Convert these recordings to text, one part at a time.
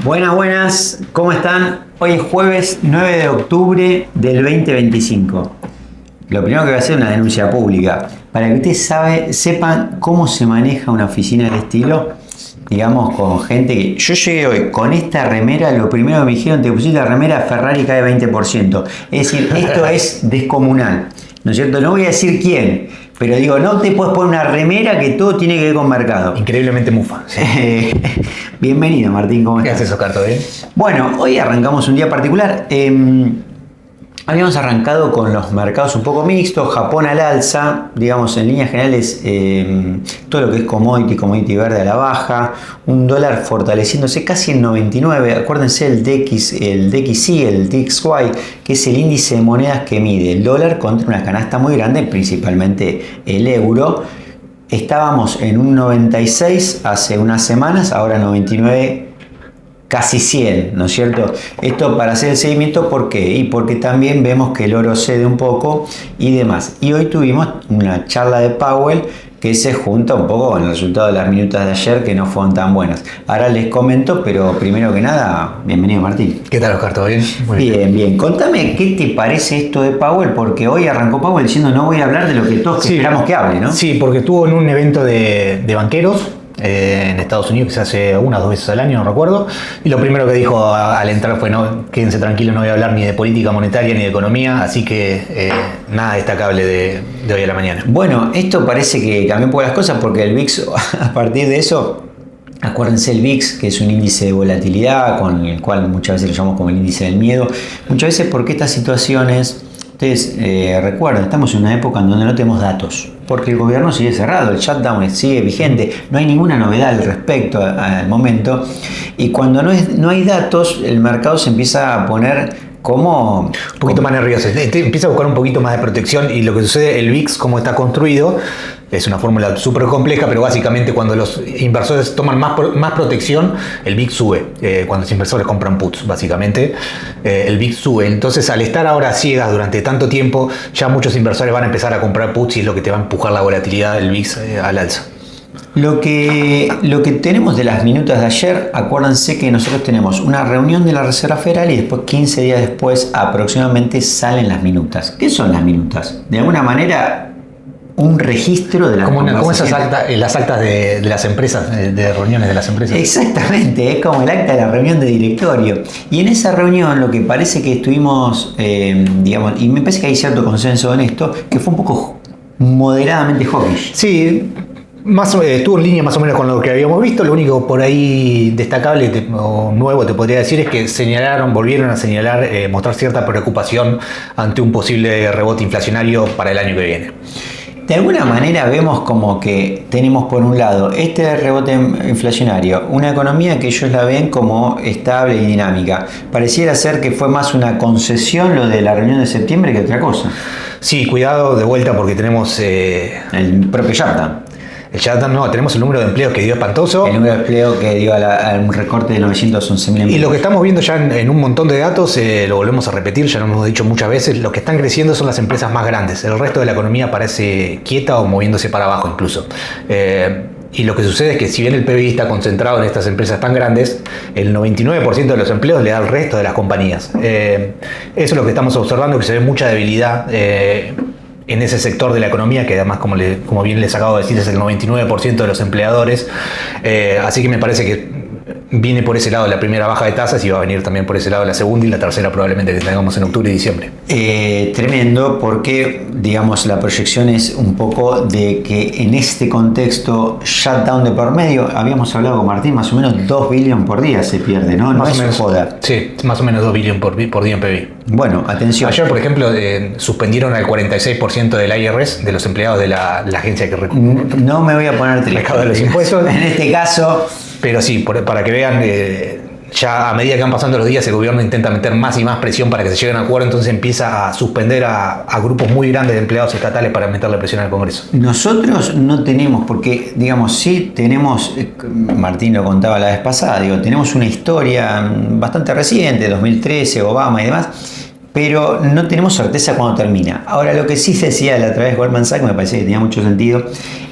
Buenas, buenas, ¿cómo están? Hoy es jueves 9 de octubre del 2025. Lo primero que voy a hacer es una denuncia pública. Para que ustedes sepan cómo se maneja una oficina de estilo, digamos, con gente que... Yo llegué hoy con esta remera, lo primero que me dijeron, te pusiste la remera, Ferrari cae 20%. Es decir, esto es descomunal, ¿no es cierto? No voy a decir quién, pero digo, no te puedes poner una remera que todo tiene que ver con mercado. Increíblemente mufa. Sí. Bienvenido, Martín, ¿cómo estás? ¿Qué haces, Oscar? ¿Todo bien? Bueno, hoy arrancamos un día particular. Habíamos arrancado con los mercados un poco mixtos, Japón al alza, digamos en líneas generales todo lo que es commodity verde a la baja, un dólar fortaleciéndose casi en 99, acuérdense el DXY, el DXY, que es el índice de monedas que mide el dólar contra una canasta muy grande, principalmente el euro. Estábamos en un 96 hace unas semanas, ahora 99, casi 100, ¿no es cierto? Esto para hacer el seguimiento, ¿por qué? Y porque también vemos que el oro cede un poco y demás. Y hoy tuvimos una charla de Powell que se junta un poco con el resultado de las minutas de ayer, que no fueron tan buenas. Ahora les comento, pero primero que nada, bienvenido, Martín. ¿Qué tal, Oscar? ¿Todo bien? Muy bien, bien. Contame qué te parece esto de Powell, porque hoy arrancó Powell diciendo no voy a hablar de lo que todos esperamos que hable, ¿no? Sí, porque estuvo en un evento de banqueros en Estados Unidos, que se hace una o dos veces al año, no recuerdo, y lo primero que dijo al entrar fue: no, quédense tranquilos, no voy a hablar ni de política monetaria ni de economía, así que nada destacable de hoy a la mañana. Bueno, esto parece que cambió un poco las cosas, porque el VIX, a partir de eso, acuérdense el VIX, que es un índice de volatilidad, con el cual muchas veces lo llamamos como el índice del miedo, muchas veces porque estas situaciones, ustedes recuerdan, estamos en una época en donde no tenemos datos, porque el gobierno sigue cerrado, el shutdown sigue vigente, no hay ninguna novedad al respecto al momento, y cuando no hay datos, el mercado se empieza a poner como... un poquito más nervioso, empieza a buscar un poquito más de protección, y lo que sucede, el VIX, como está construido, es una fórmula súper compleja, pero básicamente cuando los inversores toman más protección, el VIX sube. Cuando los inversores compran puts, básicamente, el VIX sube. Entonces, al estar ahora ciegas durante tanto tiempo, ya muchos inversores van a empezar a comprar puts, y es lo que te va a empujar la volatilidad del VIX al alza. Lo que tenemos de las minutas de ayer, acuérdense que nosotros tenemos una reunión de la Reserva Federal y después 15 días después aproximadamente salen las minutas. ¿Qué son las minutas? De alguna manera, un registro de las conversaciones. Como las actas de las empresas, de reuniones de las empresas. Exactamente, es como el acta de la reunión de directorio. Y en esa reunión lo que parece que estuvimos, digamos, y me parece que hay cierto consenso en esto, que fue un poco moderadamente hawkish. Sí. Estuvo en línea más o menos con lo que habíamos visto. Lo único por ahí destacable o nuevo te podría decir es que volvieron a señalar, mostrar cierta preocupación ante un posible rebote inflacionario para el año que viene. De alguna manera vemos como que tenemos por un lado este rebote inflacionario, una economía que ellos la ven como estable y dinámica. Pareciera ser que fue más una concesión lo de la reunión de septiembre que otra cosa. Sí, cuidado de vuelta, porque tenemos el propio shutdown. El shutdown no, tenemos el número de empleos que dio espantoso. El número de empleos que dio a un recorte de 911.000 empleos. Y lo que estamos viendo ya en un montón de datos, lo volvemos a repetir, ya lo hemos dicho muchas veces, los que están creciendo son las empresas más grandes. El resto de la economía parece quieta o moviéndose para abajo incluso. Y lo que sucede es que si bien el PBI está concentrado en estas empresas tan grandes, el 99% de los empleos le da al resto de las compañías. Eso es lo que estamos observando, que se ve mucha debilidad en ese sector de la economía, que además, como bien les acabo de decir, es el 99% de los empleadores. Así que me parece que viene por ese lado la primera baja de tasas y va a venir también por ese lado la segunda y la tercera probablemente que tengamos en octubre y diciembre. Tremendo, porque digamos la proyección es un poco de que en este contexto shutdown de por medio, habíamos hablado con Martín, más o menos 2 billones por día se pierde, ¿no? No más es o menos, joda. Sí, más o menos 2 billones por día en PBI. Bueno, atención. Ayer, por ejemplo, suspendieron al 46% del IRS, de los empleados de la agencia que no me voy a poner triste. Recauda los impuestos. En este caso. Pero sí, para que vean, ya a medida que van pasando los días, el gobierno intenta meter más y más presión para que se lleguen a acuerdo, entonces empieza a suspender a grupos muy grandes de empleados estatales para meterle presión al Congreso. Nosotros no tenemos, porque digamos, sí tenemos, Martín lo contaba la vez pasada, tenemos una historia bastante reciente, 2013, Obama y demás, pero no tenemos certeza cuándo termina. Ahora, lo que sí se decía la otra vez Goldman Sachs, me parece que tenía mucho sentido,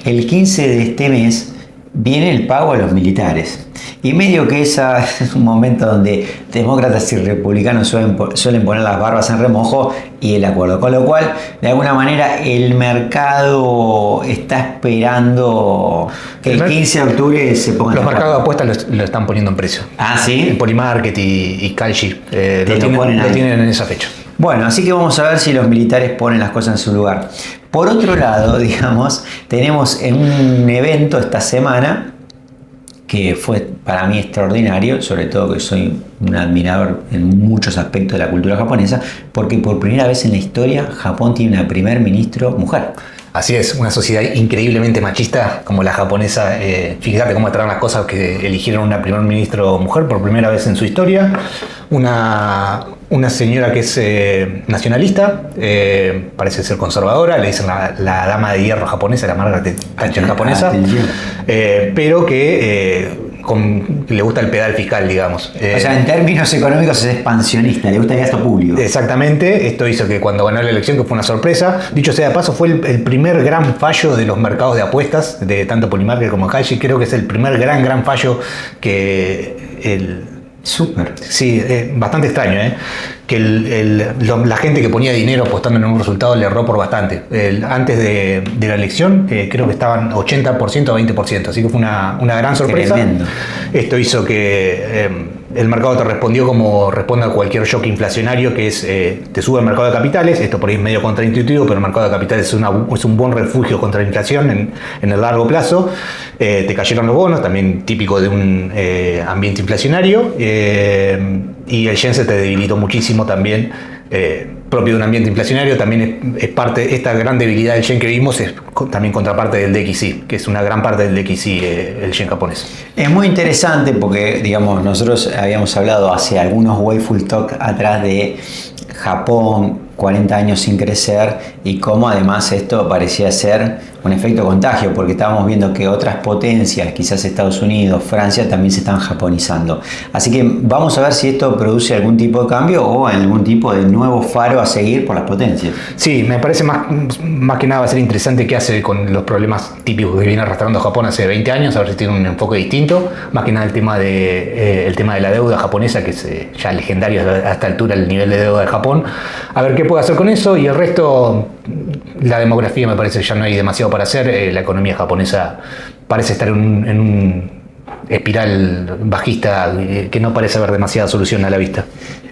el 15 de este mes viene el pago a los militares. Y medio que esa es un momento donde demócratas y republicanos suelen poner las barbas en remojo y el acuerdo. Con lo cual, de alguna manera, el mercado está esperando que el 15 de octubre se pongan. Los mercados de apuestas lo están poniendo en precio. Ah, sí. El Polymarket y Kalshi lo tienen en esa fecha. Bueno, así que vamos a ver si los militares ponen las cosas en su lugar. Por otro lado, digamos, tenemos en un evento esta semana que fue para mí extraordinario, sobre todo que soy un admirador en muchos aspectos de la cultura japonesa, porque por primera vez en la historia Japón tiene una primer ministro mujer. Así es, una sociedad increíblemente machista como la japonesa. Fíjate cómo estarán las cosas que eligieron una primer ministro mujer por primera vez en su historia. Una señora que es nacionalista, parece ser conservadora, le dicen la dama de hierro japonesa, la Margaret Thatcher japonesa, pero que le gusta el pedal fiscal, digamos. O sea, en términos económicos es expansionista, le gusta el gasto público. Exactamente, esto hizo que cuando ganó la elección, que fue una sorpresa, dicho sea de paso, fue el primer gran fallo de los mercados de apuestas, de tanto Polymarket como Kalshi. Creo que es el primer gran fallo que Súper. Sí, bastante extraño, que la gente que ponía dinero apostando en un resultado le erró por bastante. Antes de la elección creo que estaban 80% a 20%, así que fue una gran sorpresa. Tremendo. Esto hizo que el mercado te respondió como responde a cualquier shock inflacionario, que es te sube el mercado de capitales. Esto por ahí es medio contraintuitivo, pero el mercado de capitales es un buen refugio contra la inflación en el largo plazo. Te cayeron los bonos, también típico de un ambiente inflacionario, y el yen se te debilitó muchísimo también, propio de un ambiente inflacionario. También es parte, esta gran debilidad del yen que vimos es también contraparte del DXY, que es una gran parte del DXY, el yen japonés. Es muy interesante porque, digamos, nosotros habíamos hablado hace algunos Wayful Talk atrás de Japón, 40 años sin crecer, y cómo además esto parecía ser un efecto contagio, porque estábamos viendo que otras potencias, quizás Estados Unidos, Francia, también se están japonizando. Así que vamos a ver si esto produce algún tipo de cambio o algún tipo de nuevo faro a seguir por las potencias. Sí, me parece más que nada va a ser interesante qué hace con los problemas típicos que viene arrastrando Japón hace 20 años, a ver si tiene un enfoque distinto. Más que nada el tema de la deuda japonesa, que es ya legendario a esta altura el nivel de deuda de Japón. A ver qué puede hacer con eso, y el resto, la demografía me parece que ya no hay demasiado para hacer. La economía japonesa parece estar en un espiral bajista que no parece haber demasiada solución a la vista.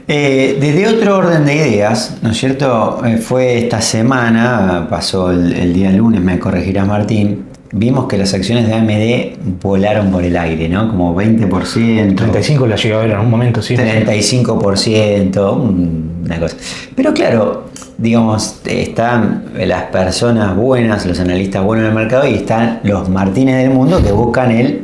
Desde otro orden de ideas, ¿no es cierto? Fue esta semana, pasó el día lunes, me corregirá Martín, vimos que las acciones de AMD volaron por el aire, ¿no? Como 20%. 35 la llegué a ver en un momento, sí. 35%, una cosa. Pero claro, digamos, están las personas buenas, los analistas buenos del mercado, y están los Martínez del mundo que buscan el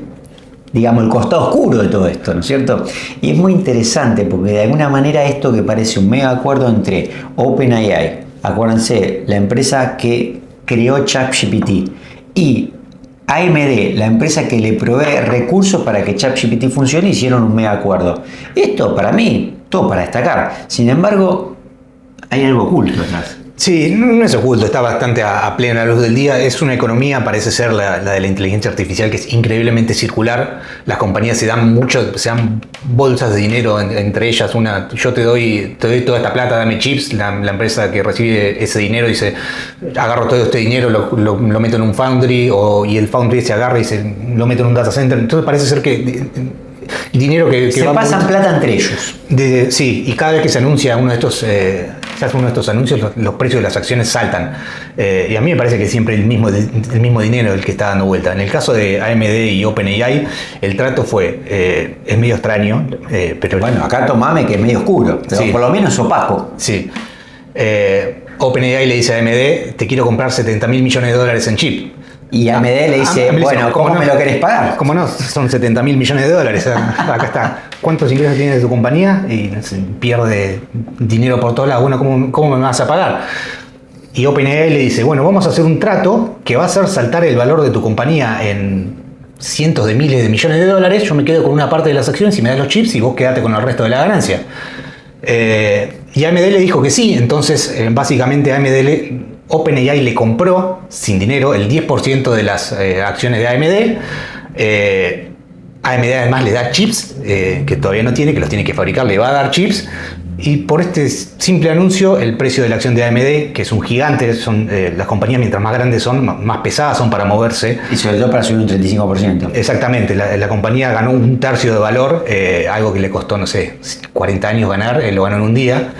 costado oscuro de todo esto, ¿no es cierto? Y es muy interesante porque de alguna manera esto que parece un mega acuerdo entre OpenAI, acuérdense, la empresa que creó ChatGPT, y AMD, la empresa que le provee recursos para que ChatGPT funcione, hicieron un mega acuerdo. Esto para mí, todo para destacar. Sin embargo, hay algo oculto detrás. Sí, no es oculto, está bastante a plena luz del día. Es una economía, parece ser la de la inteligencia artificial, que es increíblemente circular. Las compañías se dan bolsas de dinero entre ellas. Yo te doy toda esta plata, dame chips. La empresa que recibe ese dinero dice, agarro todo este dinero, lo meto en un foundry, y el foundry se agarra y lo meto en un data center. Entonces parece ser que dinero que se pasan plata entre ellos. Sí, y cada vez que se anuncia uno de estos anuncios, los precios de las acciones saltan. Y a mí me parece que siempre el mismo dinero el que está dando vuelta. En el caso de AMD y OpenAI, el trato es medio extraño. Pero bueno, acá tomame que es medio oscuro, pero sí, por lo menos opaco. Sí. OpenAI le dice a AMD, te quiero comprar $70.000 millones en chip. Y AMD le dice, bueno, ¿cómo me lo querés pagar? ¿Cómo no? Son $70.000 millones. Acá está. ¿Cuántos ingresos tienes de tu compañía? Y pierde dinero por todos lados. Bueno, ¿cómo me vas a pagar? Y OpenAI le dice, bueno, vamos a hacer un trato que va a hacer saltar el valor de tu compañía en cientos de miles de millones de dólares. Yo me quedo con una parte de las acciones y me das los chips, y vos quedate con el resto de la ganancia. Y AMD le dijo que sí. Entonces, básicamente OpenAI le compró sin dinero el 10% de las acciones de AMD, AMD además le da chips que todavía no tiene, que los tiene que fabricar, le va a dar chips. Y por este simple anuncio, el precio de la acción de AMD, que es un gigante, son las compañías mientras más grandes son, más pesadas son para moverse. Y sobre todo para subir un 35%. Exactamente, la compañía ganó un tercio de valor, algo que le costó, no sé, 40 años ganar, lo ganó en un día.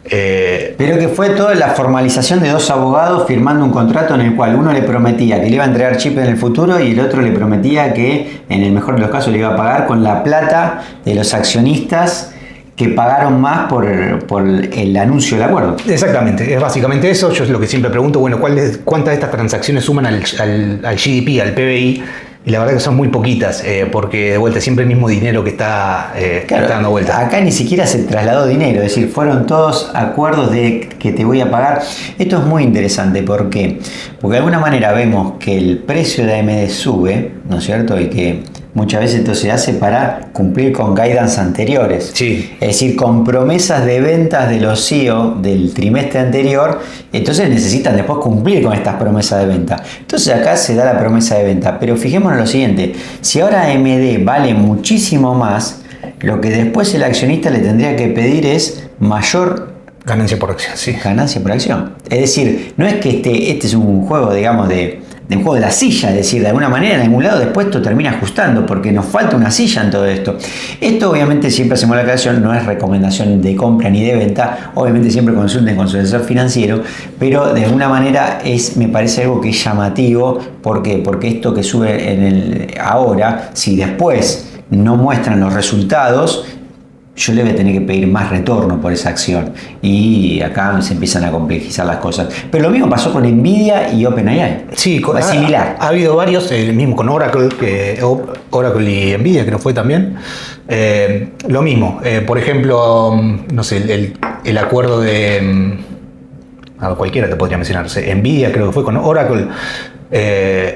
Pero que fue toda la formalización de dos abogados firmando un contrato en el cual uno le prometía que le iba a entregar chip en el futuro y el otro le prometía que en el mejor de los casos le iba a pagar con la plata de los accionistas que pagaron más por el anuncio del acuerdo. Exactamente, es básicamente eso. Yo es lo que siempre pregunto, bueno, ¿cuántas de estas transacciones suman al GDP, al PBI? Y la verdad que son muy poquitas, porque de vuelta siempre el mismo dinero que está dando vuelta. Acá ni siquiera se trasladó dinero, es decir, fueron todos acuerdos de que te voy a pagar. Esto es muy interesante, ¿por qué? Porque de alguna manera vemos que el precio de AMD sube, ¿no es cierto? Y que muchas veces esto se hace para cumplir con guidance anteriores. Sí. Es decir, con promesas de ventas de los CEO del trimestre anterior, entonces necesitan después cumplir con estas promesas de venta. Entonces acá se da la promesa de venta. Pero fijémonos en lo siguiente, si ahora AMD vale muchísimo más, lo que después el accionista le tendría que pedir es mayor ganancia por acción, sí. Ganancia por acción. Es decir, no es que este es un juego, digamos, de un juego de la silla, es decir, de alguna manera en algún lado después esto termina ajustando porque nos falta una silla en todo esto. Esto obviamente siempre hacemos la aclaración, no es recomendación de compra ni de venta, obviamente siempre consulten con su asesor financiero, pero de alguna manera me parece algo que es llamativo. ¿Por qué? Porque esto que sube ahora, si después no muestran los resultados, yo le voy a tener que pedir más retorno por esa acción. Y acá se empiezan a complejizar las cosas. Pero lo mismo pasó con Nvidia y OpenAI. Sí, es similar. Ha habido varios, el mismo con Oracle, Oracle y Nvidia, que no fue también. Lo mismo, por ejemplo, no sé, el acuerdo de... cualquiera te podría mencionarse. Nvidia creo que fue con Oracle.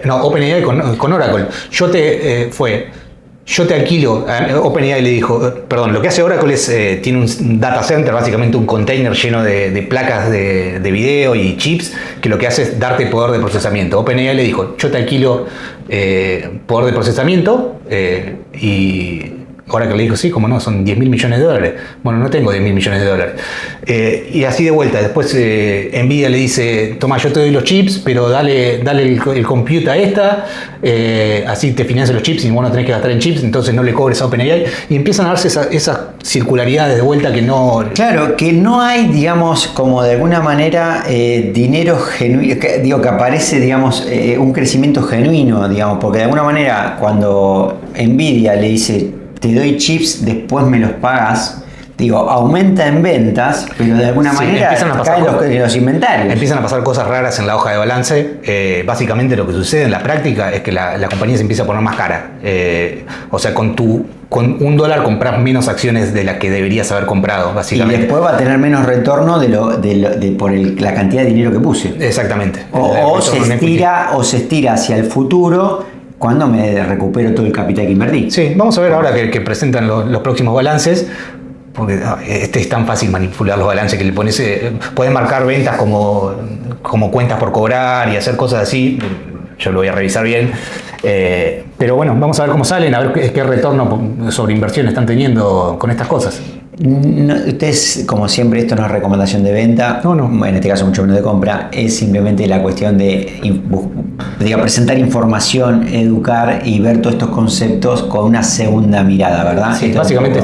OpenAI con Oracle. Yo te alquilo, OpenAI le dijo, perdón, lo que hace Oracle es, tiene un data center, básicamente un container lleno de placas de video y chips, que lo que hace es darte poder de procesamiento. OpenAI le dijo, yo te alquilo poder de procesamiento y Oracle le dijo, sí, como no, son 10 mil millones de dólares. Bueno, no tengo 10 mil millones de dólares. Y así de vuelta, después Nvidia le dice, toma, yo te doy los chips, pero dale el compute a esta, así te financian los chips y vos no tenés que gastar en chips, entonces no le cobres a OpenAI. Y empiezan a darse esas circularidades de vuelta que no... Claro, que no hay, digamos, como de alguna manera dinero genuino, que aparece, digamos, un crecimiento genuino, digamos, porque de alguna manera cuando Nvidia le dice, te doy chips, después me los pagas, aumenta en ventas, pero de alguna manera caen los inventarios. Empiezan a pasar cosas raras en la hoja de balance. Básicamente lo que sucede en la práctica es que la compañía se empieza a poner más cara. O sea, con $1 compras menos acciones de las que deberías haber comprado, básicamente. Y después va a tener menos retorno por la cantidad de dinero que puse. Exactamente. O se estira hacia el futuro, cuando me recupero todo el capital que invertí. Sí, vamos a ver ahora que presentan los próximos balances, porque es tan fácil manipular los balances que le pones, puedes marcar ventas como cuentas por cobrar y hacer cosas así. Yo lo voy a revisar bien. Pero bueno, vamos a ver cómo salen, a ver qué retorno sobre inversión están teniendo con estas cosas. No, ustedes, como siempre, esto no es recomendación de venta, no. En este caso mucho menos de compra, es simplemente la cuestión de presentar información, educar y ver todos estos conceptos con una segunda mirada, ¿verdad? Sí, básicamente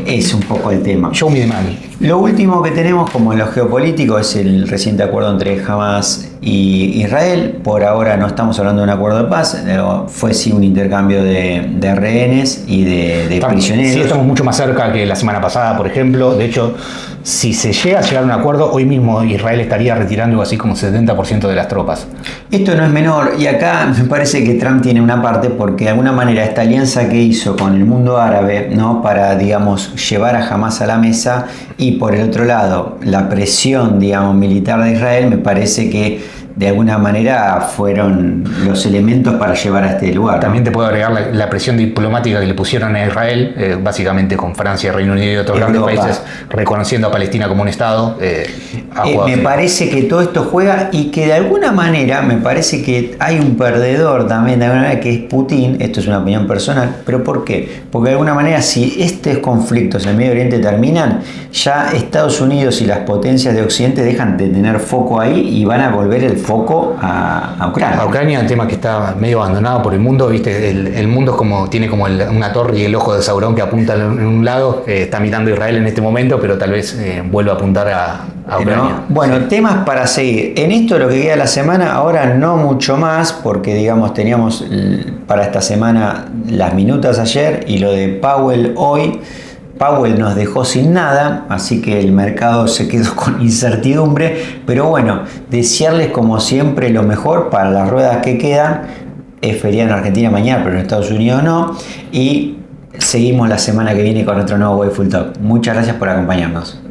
es un poco el tema. Show me the money. Lo último que tenemos, como en lo geopolítico, es el reciente acuerdo entre Hamas y Israel. Por ahora no estamos hablando de un acuerdo de paz, fue sí un intercambio de rehenes y de prisioneros. Sí, estamos mucho más cerca que la semana pasada, por ejemplo. De hecho, si se llega a llegar a un acuerdo, hoy mismo Israel estaría retirando algo así como 70% de las tropas. Esto no es menor, y acá me parece que Trump tiene una parte, porque de alguna manera esta alianza que hizo con el mundo árabe, ¿no?, para, digamos, llevar a Hamas a la mesa, y por el otro lado la presión, digamos, militar de Israel, me parece que de alguna manera fueron los elementos para llevar a este lugar, ¿no? También te puedo agregar la presión diplomática que le pusieron a Israel, básicamente con Francia, Reino Unido y otros grandes países reconociendo a Palestina como un Estado. Me parece que todo esto juega y que de alguna manera me parece que hay un perdedor también, de alguna manera, que es Putin. Esto es una opinión personal, pero ¿por qué? Porque de alguna manera, si estos conflictos en el Medio Oriente terminan, ya Estados Unidos y las potencias de Occidente dejan de tener foco ahí y van a volver el foco a Ucrania. A Ucrania, un tema que está medio abandonado por el mundo, ¿viste? El mundo es como, tiene como una torre y el ojo de Sauron que apunta en un lado, está mirando a Israel en este momento, pero tal vez vuelva a apuntar a Ucrania. ¿No? Bueno, sí. Temas para seguir. En esto lo que queda de la semana, ahora no mucho más, porque digamos teníamos para esta semana las minutas ayer y lo de Powell hoy. Powell nos dejó sin nada, así que el mercado se quedó con incertidumbre, pero bueno, desearles como siempre lo mejor para las ruedas que quedan. Es feriado en Argentina mañana, pero en Estados Unidos no, y seguimos la semana que viene con otro nuevo Wayful Talk. Muchas gracias por acompañarnos.